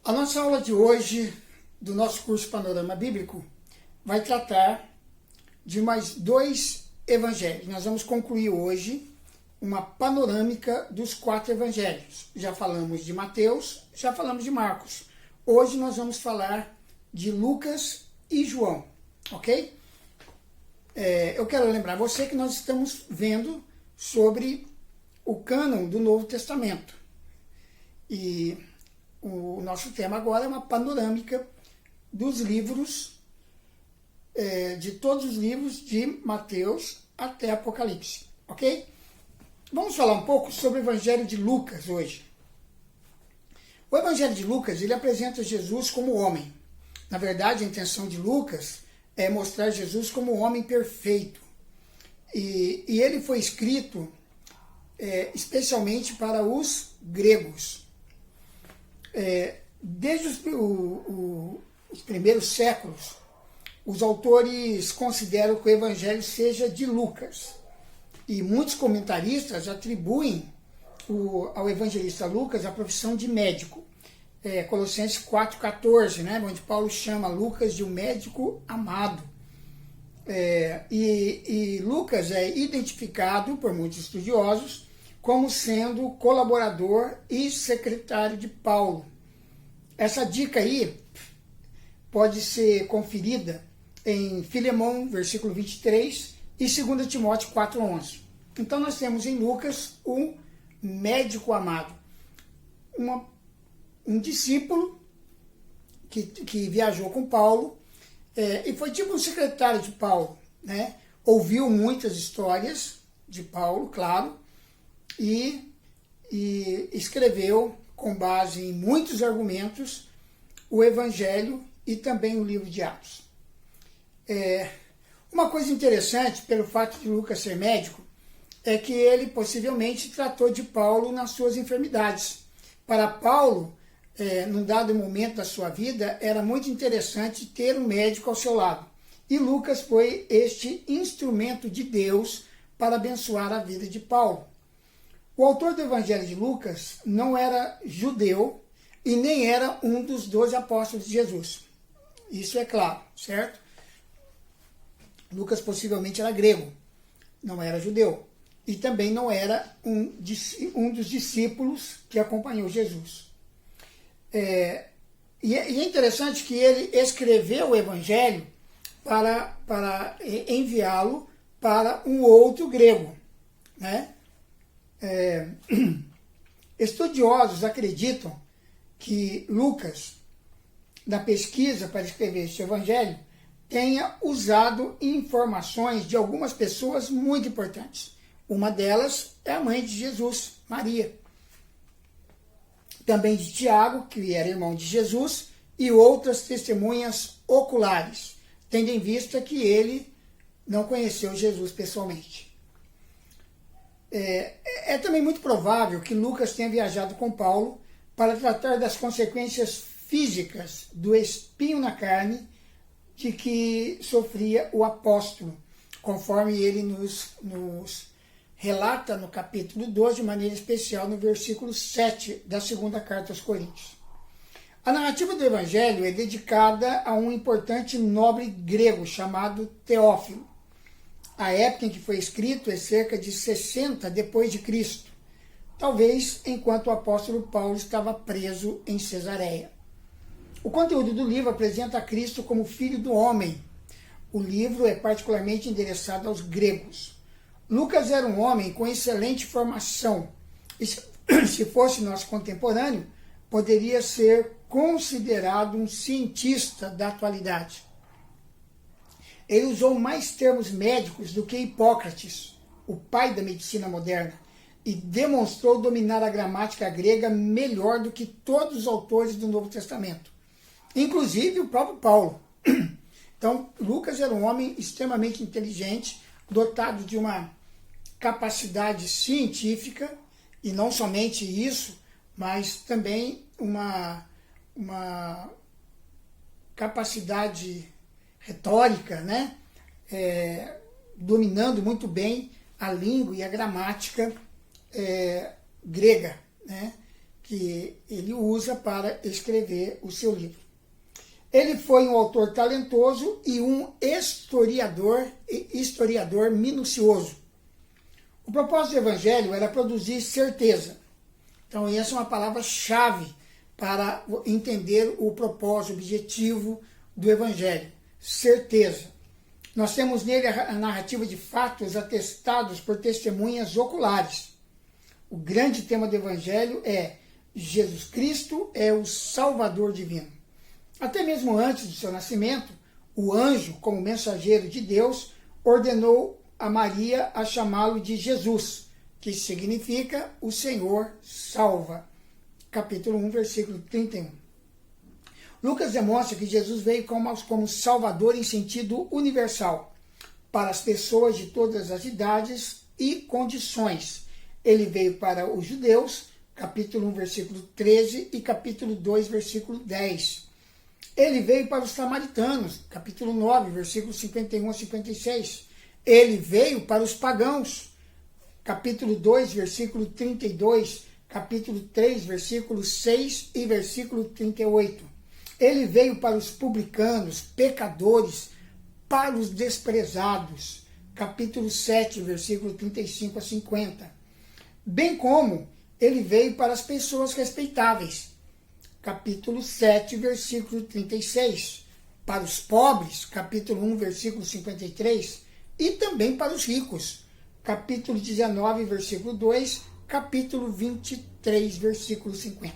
A nossa aula de hoje, do nosso curso Panorama Bíblico, vai tratar de mais 2 evangelhos. Nós vamos concluir hoje uma panorâmica dos 4 evangelhos. Já falamos de Mateus, já falamos de Marcos. Hoje nós vamos falar de Lucas e João, ok? Eu quero lembrar você que nós estamos vendo sobre o cânon do Novo Testamento. E o nosso tema agora é uma panorâmica dos livros, de todos os livros de Mateus até Apocalipse, ok? Vamos falar um pouco sobre o Evangelho de Lucas hoje. O Evangelho de Lucas, ele apresenta Jesus como homem. Na verdade, a intenção de Lucas é mostrar Jesus como um homem perfeito. E ele foi escrito especialmente para os gregos. Desde os primeiros séculos, os autores consideram que o Evangelho seja de Lucas. E muitos comentaristas atribuem ao evangelista Lucas a profissão de médico. Colossenses 4,14, né, onde Paulo chama Lucas de um médico amado. E Lucas é identificado por muitos estudiosos como sendo colaborador e secretário de Paulo. Essa dica aí pode ser conferida em Filemão, versículo 23, e 2 Timóteo 4,11. Então nós temos em Lucas um médico amado, um discípulo que viajou com Paulo, e foi tipo um secretário de Paulo, né? Ouviu muitas histórias de Paulo, claro, e escreveu, com base em muitos argumentos, o Evangelho e também o livro de Atos. Uma coisa interessante, pelo fato de Lucas ser médico, é que ele possivelmente tratou de Paulo nas suas enfermidades. Para Paulo, num dado momento da sua vida, era muito interessante ter um médico ao seu lado. E Lucas foi este instrumento de Deus para abençoar a vida de Paulo. O autor do Evangelho de Lucas não era judeu e nem era um dos 12 apóstolos de Jesus. Isso é claro, certo? Lucas possivelmente era grego, não era judeu. E também não era um dos discípulos que acompanhou Jesus. E é interessante que ele escreveu o Evangelho para enviá-lo para um outro grego, né? Estudiosos acreditam que Lucas, na pesquisa para escrever este Evangelho, tenha usado informações de algumas pessoas muito importantes. Uma delas é a mãe de Jesus, Maria. Também de Tiago, que era irmão de Jesus, e outras testemunhas oculares, tendo em vista que ele não conheceu Jesus pessoalmente. É também muito provável que Lucas tenha viajado com Paulo para tratar das consequências físicas do espinho na carne de que sofria o apóstolo, conforme ele nos relata no capítulo 12, de maneira especial no versículo 7 da segunda carta aos Coríntios. A narrativa do Evangelho é dedicada a um importante nobre grego chamado Teófilo. A época em que foi escrito é cerca de 60 depois de Cristo, talvez enquanto o apóstolo Paulo estava preso em Cesareia. O conteúdo do livro apresenta a Cristo como Filho do Homem. O livro é particularmente endereçado aos gregos. Lucas era um homem com excelente formação, e se fosse nosso contemporâneo, poderia ser considerado um cientista da atualidade. Ele usou mais termos médicos do que Hipócrates, o pai da medicina moderna, e demonstrou dominar a gramática grega melhor do que todos os autores do Novo Testamento, inclusive o próprio Paulo. Então, Lucas era um homem extremamente inteligente, dotado de uma capacidade científica, e não somente isso, mas também uma capacidade retórica, né? Dominando muito bem a língua e a gramática grega, né? que ele usa para escrever o seu livro. Ele foi um autor talentoso e um historiador minucioso. O propósito do Evangelho era produzir certeza. Então, essa é uma palavra-chave para entender o propósito, o objetivo do Evangelho. Certeza. Nós temos nele a narrativa de fatos atestados por testemunhas oculares. O grande tema do Evangelho é Jesus Cristo é o Salvador divino. Até mesmo antes do seu nascimento, o anjo, como mensageiro de Deus, ordenou a Maria a chamá-lo de Jesus, que significa o Senhor salva. Capítulo 1, versículo 31. Lucas demonstra que Jesus veio como Salvador em sentido universal, para as pessoas de todas as idades e condições. Ele veio para os judeus, capítulo 1, versículo 13 e capítulo 2, versículo 10. Ele veio para os samaritanos, capítulo 9, versículos 51 a 56. Ele veio para os pagãos, capítulo 2, versículo 32, capítulo 3, versículo 6 e versículo 38. Ele veio para os publicanos, pecadores, para os desprezados, capítulo 7, versículo 35 a 50. Bem como ele veio para as pessoas respeitáveis, capítulo 7, versículo 36. Para os pobres, capítulo 1, versículo 53. E também para os ricos, capítulo 19, versículo 2, capítulo 23, versículo 50.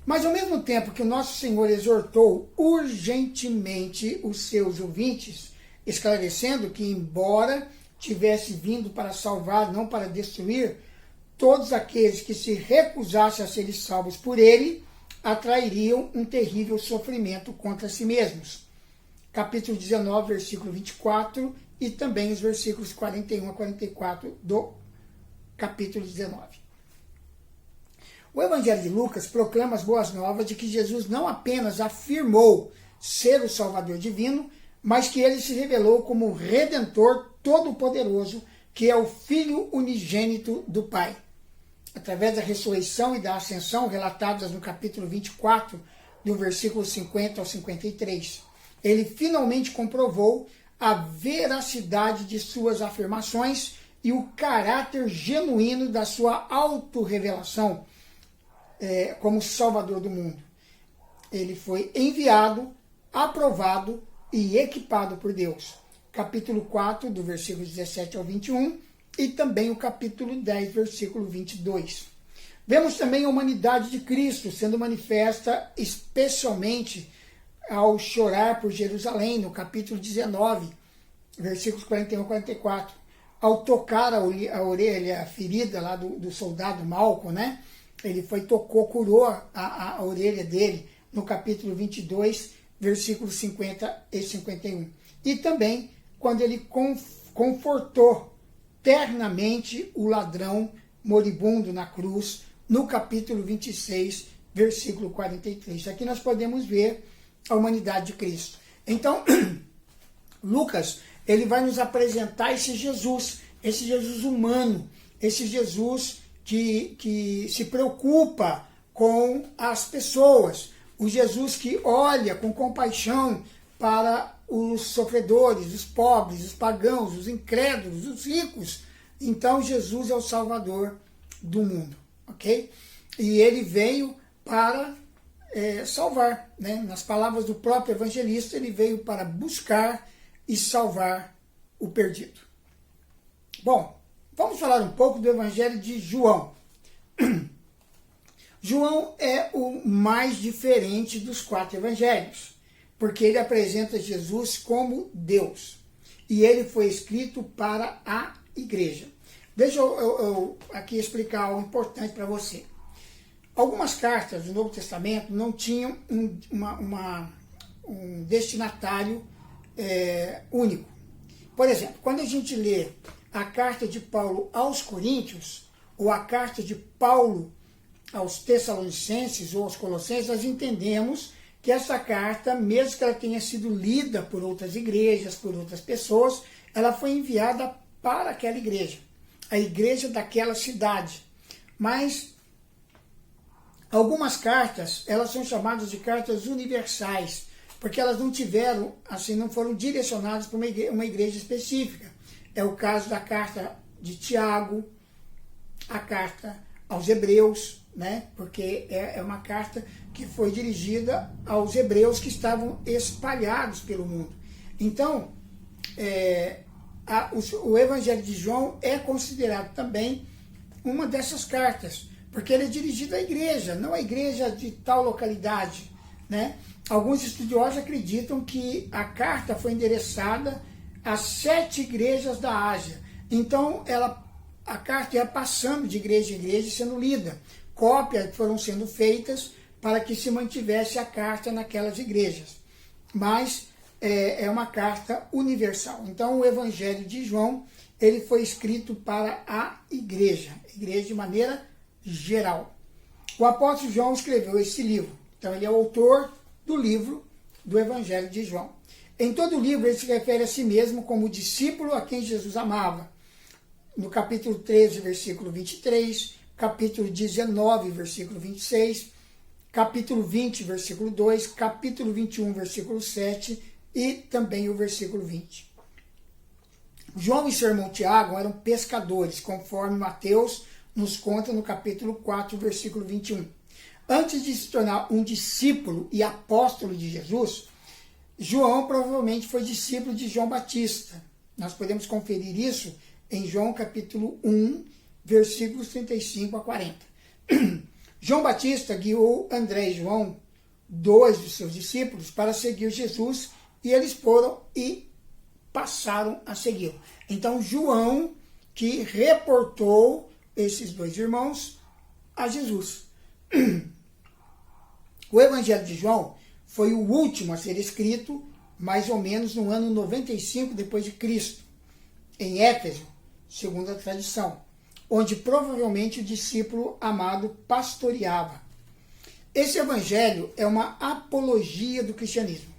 Mas ao mesmo tempo que o nosso Senhor exortou urgentemente os seus ouvintes, esclarecendo que, embora tivesse vindo para salvar, não para destruir, todos aqueles que se recusassem a serem salvos por ele, atrairiam um terrível sofrimento contra si mesmos. Capítulo 19, versículo 24, e também os versículos 41 a 44 do capítulo 19. O Evangelho de Lucas proclama as boas novas de que Jesus não apenas afirmou ser o Salvador divino, mas que ele se revelou como o Redentor Todo-Poderoso, que é o Filho unigênito do Pai. Através da ressurreição e da ascensão relatadas no capítulo 24, do versículo 50 ao 53, ele finalmente comprovou a veracidade de suas afirmações e o caráter genuíno da sua autorrevelação como Salvador do mundo. Ele foi enviado, aprovado e equipado por Deus. Capítulo 4, do versículo 17 ao 21, e também o capítulo 10, versículo 22. Vemos também a humanidade de Cristo sendo manifesta especialmente ao chorar por Jerusalém, no capítulo 19, versículos 41 a 44. Ao tocar a orelha ferida lá do soldado Malco, né? Ele curou a orelha dele no capítulo 22, versículos 50 e 51. E também quando ele confortou ternamente o ladrão moribundo na cruz, no capítulo 26, versículo 43. Aqui nós podemos ver a humanidade de Cristo. Então, Lucas, ele vai nos apresentar esse Jesus humano, esse Jesus que se preocupa com as pessoas, o Jesus que olha com compaixão para os sofredores, os pobres, os pagãos, os incrédulos, os ricos. Então Jesus é o Salvador do mundo, ok? E ele veio para salvar, né? Nas palavras do próprio evangelista, ele veio para buscar e salvar o perdido. Bom, vamos falar um pouco do Evangelho de João. João é o mais diferente dos 4 evangelhos, porque ele apresenta Jesus como Deus. E ele foi escrito para a igreja. Deixa eu aqui explicar algo importante para você. Algumas cartas do Novo Testamento não tinham um destinatário único. Por exemplo, quando a gente lê a carta de Paulo aos Coríntios, ou a carta de Paulo aos Tessalonicenses ou aos Colossenses, nós entendemos que essa carta, mesmo que ela tenha sido lida por outras igrejas, por outras pessoas, ela foi enviada para aquela igreja, a igreja daquela cidade. Mas Algumas cartas, elas são chamadas de cartas universais, porque elas não tiveram, assim, não foram direcionadas para uma igreja específica. É o caso da carta de Tiago, a carta aos Hebreus, né? Porque é uma carta que foi dirigida aos hebreus que estavam espalhados pelo mundo. Então, o Evangelho de João é considerado também uma dessas cartas, porque ele é dirigido à igreja, não à igreja de tal localidade, né? Alguns estudiosos acreditam que a carta foi endereçada às 7 igrejas da Ásia. Então, a carta ia passando de igreja em igreja sendo lida. Cópias foram sendo feitas para que se mantivesse a carta naquelas igrejas. Mas é uma carta universal. Então, o Evangelho de João, ele foi escrito para a igreja de maneira geral. O apóstolo João escreveu esse livro. Então, ele é o autor do livro do Evangelho de João. Em todo o livro, ele se refere a si mesmo como discípulo a quem Jesus amava. No capítulo 13, versículo 23, capítulo 19, versículo 26, capítulo 20, versículo 2, capítulo 21, versículo 7 e também o versículo 20. João e seu irmão Tiago eram pescadores, conforme Mateus nos conta no capítulo 4, versículo 21. Antes de se tornar um discípulo e apóstolo de Jesus, João provavelmente foi discípulo de João Batista. Nós podemos conferir isso em João capítulo 1, versículos 35 a 40. João Batista guiou André e João, 2 dos seus discípulos, para seguir Jesus, e eles foram e passaram a segui-lo. Então, João que reportou esses 2 irmãos a Jesus. O Evangelho de João foi o último a ser escrito, mais ou menos no ano 95 depois de Cristo, em Éfeso, segundo a tradição, onde provavelmente o discípulo amado pastoreava. Esse evangelho é uma apologia do cristianismo.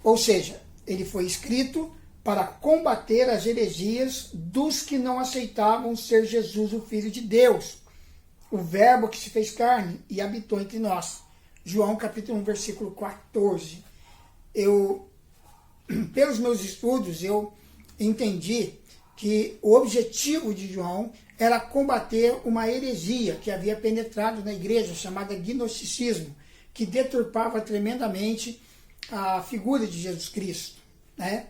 Ou seja, ele foi escrito para combater as heresias dos que não aceitavam ser Jesus o Filho de Deus, o Verbo que se fez carne e habitou entre nós. João capítulo 1, versículo 14. Pelos meus estudos, eu entendi que o objetivo de João era combater uma heresia que havia penetrado na igreja, chamada gnosticismo, que deturpava tremendamente a figura de Jesus Cristo, né?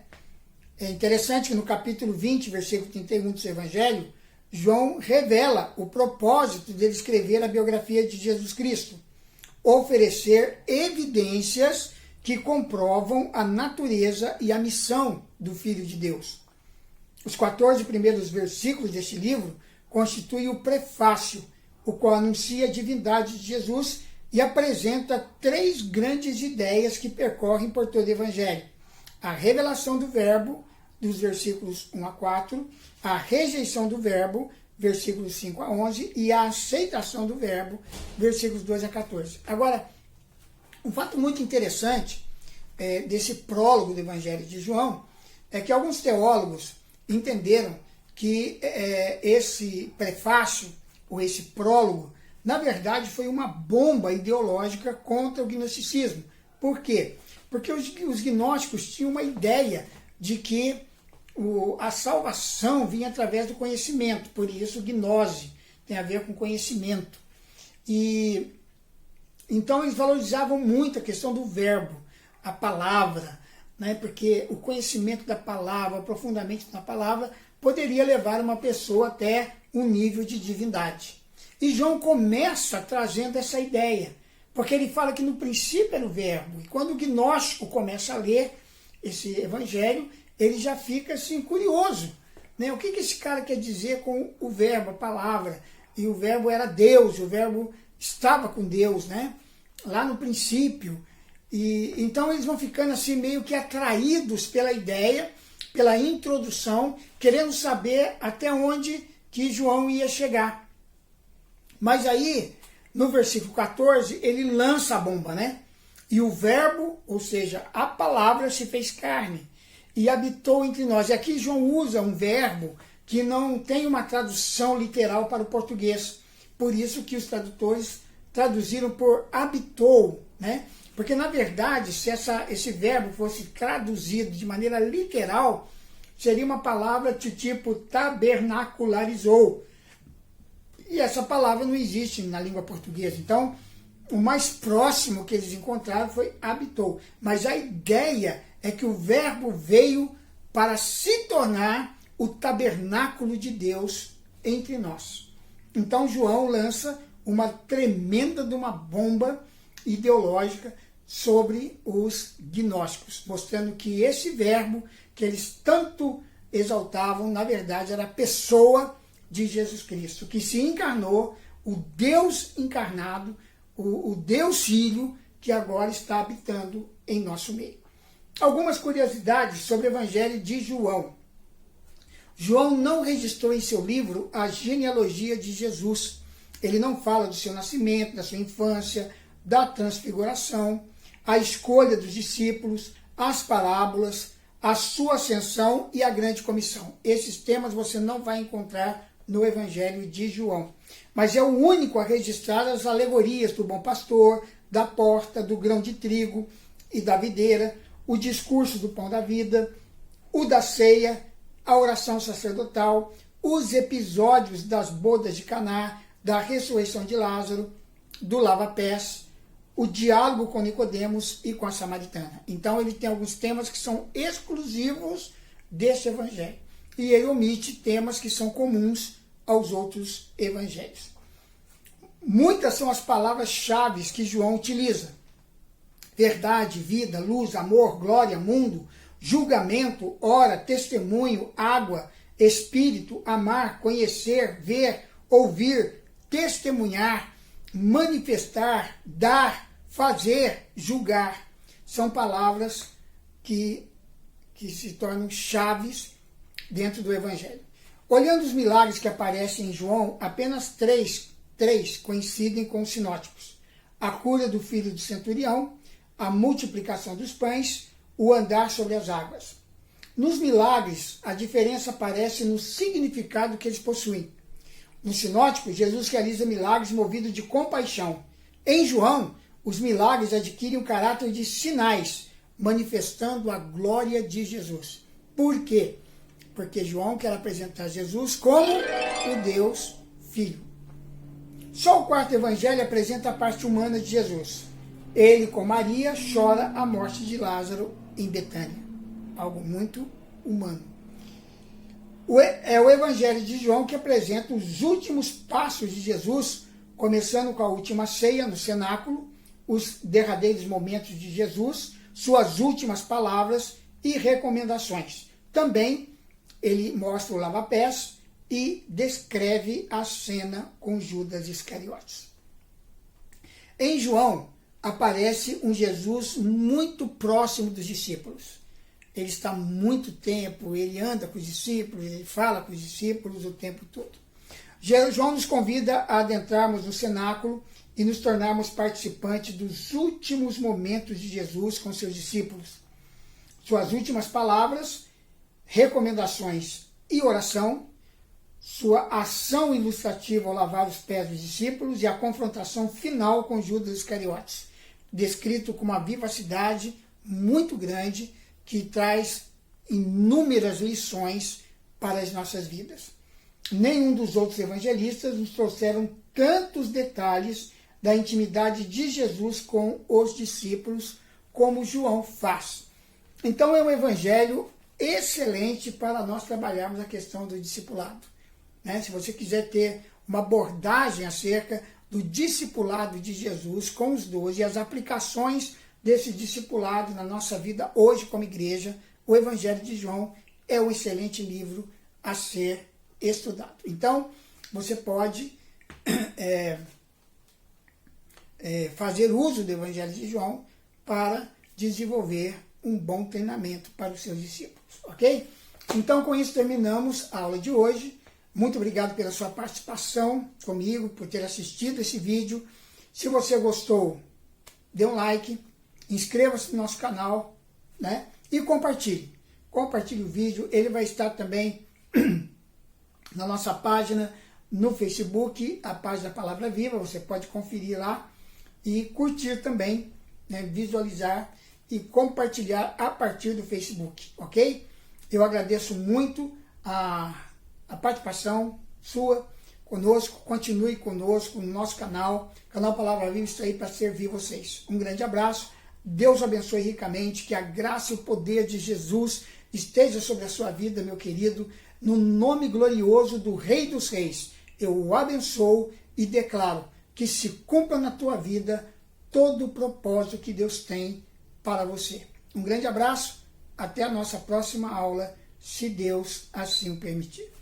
É interessante que no capítulo 20, versículo 31 do seu evangelho, João revela o propósito dele escrever a biografia de Jesus Cristo: oferecer evidências que comprovam a natureza e a missão do Filho de Deus. Os 14 primeiros versículos deste livro constituem o prefácio, o qual anuncia a divindade de Jesus e apresenta 3 grandes ideias que percorrem por todo o Evangelho: a revelação do Verbo, dos versículos 1 a 4, a rejeição do Verbo, versículos 5 a 11, e a aceitação do Verbo, versículos 2 a 14. Agora, um fato muito interessante desse prólogo do Evangelho de João é que alguns teólogos entenderam que esse prefácio, ou esse prólogo, na verdade foi uma bomba ideológica contra o gnosticismo. Por quê? Porque os gnósticos tinham uma ideia de que a salvação vinha através do conhecimento, por isso gnose tem a ver com conhecimento. E então eles valorizavam muito a questão do verbo, a palavra, né? Porque o conhecimento da palavra, profundamente na palavra, poderia levar uma pessoa até um nível de divindade. E João começa trazendo essa ideia, porque ele fala que no princípio era o verbo, e quando o gnóstico começa a ler esse evangelho, ele já fica assim curioso, né? O que esse cara quer dizer com o verbo, a palavra? E o verbo era Deus, o verbo estava com Deus, né? Lá no princípio. E então eles vão ficando assim meio que atraídos pela ideia, pela introdução, querendo saber até onde que João ia chegar. Mas aí, no versículo 14, ele lança a bomba, né? E o verbo, ou seja, a palavra se fez carne e habitou entre nós. E aqui João usa um verbo que não tem uma tradução literal para o português. Por isso que os tradutores traduziram por habitou, né? Porque, na verdade, se esse verbo fosse traduzido de maneira literal, seria uma palavra de tipo tabernacularizou. E essa palavra não existe na língua portuguesa. Então, o mais próximo que eles encontraram foi habitou. Mas a ideia é que o verbo veio para se tornar o tabernáculo de Deus entre nós. Então, João lança uma tremenda de uma bomba ideológica sobre os gnósticos, mostrando que esse verbo que eles tanto exaltavam, na verdade, era a pessoa de Jesus Cristo, que se encarnou, o Deus encarnado, o Deus Filho, que agora está habitando em nosso meio. Algumas curiosidades sobre o Evangelho de João. João não registrou em seu livro a genealogia de Jesus. Ele não fala do seu nascimento, da sua infância, da transfiguração, a escolha dos discípulos, as parábolas, a sua ascensão e a grande comissão. Esses temas você não vai encontrar no Evangelho de João. Mas é o único a registrar as alegorias do bom pastor, da porta, do grão de trigo e da videira, o discurso do pão da vida, o da ceia, a oração sacerdotal, os episódios das bodas de Caná, da ressurreição de Lázaro, do lava-pés, o diálogo com Nicodemos e com a samaritana. Então ele tem alguns temas que são exclusivos deste evangelho. E ele omite temas que são comuns aos outros evangelhos. Muitas são as palavras-chave que João utiliza. Verdade, vida, luz, amor, glória, mundo, julgamento, hora, testemunho, água, espírito, amar, conhecer, ver, ouvir, testemunhar, manifestar, dar, fazer, julgar. São palavras que se tornam chaves dentro do Evangelho. Olhando os milagres que aparecem em João, apenas três coincidem com os sinóticos. A cura do filho do centurião, a multiplicação dos pães, o andar sobre as águas. Nos milagres, a diferença aparece no significado que eles possuem. No sinótico, Jesus realiza milagres movidos de compaixão. Em João, os milagres adquirem o caráter de sinais, manifestando a glória de Jesus. Por quê? Porque João quer apresentar Jesus como o Deus Filho. Só o quarto evangelho apresenta a parte humana de Jesus. Ele, com Maria, chora a morte de Lázaro em Betânia. Algo muito humano. É o evangelho de João que apresenta os últimos passos de Jesus, começando com a última ceia no cenáculo, os derradeiros momentos de Jesus, suas últimas palavras e recomendações. Também ele mostra o lava-pés e descreve a cena com Judas Iscariotes. Em João, aparece um Jesus muito próximo dos discípulos. Ele está muito tempo, ele anda com os discípulos, ele fala com os discípulos o tempo todo. João nos convida a adentrarmos no cenáculo e nos tornarmos participantes dos últimos momentos de Jesus com seus discípulos. Suas últimas palavras, recomendações e oração, sua ação ilustrativa ao lavar os pés dos discípulos e a confrontação final com Judas Iscariotes, descrito com uma vivacidade muito grande que traz inúmeras lições para as nossas vidas. Nenhum dos outros evangelistas nos trouxeram tantos detalhes da intimidade de Jesus com os discípulos como João faz. Então é um evangelho excelente para nós trabalharmos a questão do discipulado. Se você quiser ter uma abordagem acerca do discipulado de Jesus com os 12 e as aplicações desse discipulado na nossa vida hoje como igreja, o Evangelho de João é um excelente livro a ser estudado. Então, você pode fazer uso do Evangelho de João para desenvolver um bom treinamento para os seus discípulos, ok? Então, com isso terminamos a aula de hoje. Muito obrigado pela sua participação comigo, por ter assistido esse vídeo. Se você gostou, dê um like, inscreva-se no nosso canal, e compartilhe. Compartilhe o vídeo, ele vai estar também na nossa página no Facebook, a página Palavra Viva, você pode conferir lá e curtir também, né, visualizar e compartilhar a partir do Facebook, ok? Eu agradeço muito a participação sua conosco, continue conosco no nosso canal Palavra Viva está aí para servir vocês. Um grande abraço, Deus abençoe ricamente, que a graça e o poder de Jesus esteja sobre a sua vida, meu querido, no nome glorioso do Rei dos Reis. Eu o abençoo e declaro que se cumpra na tua vida todo o propósito que Deus tem para você. Um grande abraço, até a nossa próxima aula, se Deus assim o permitir.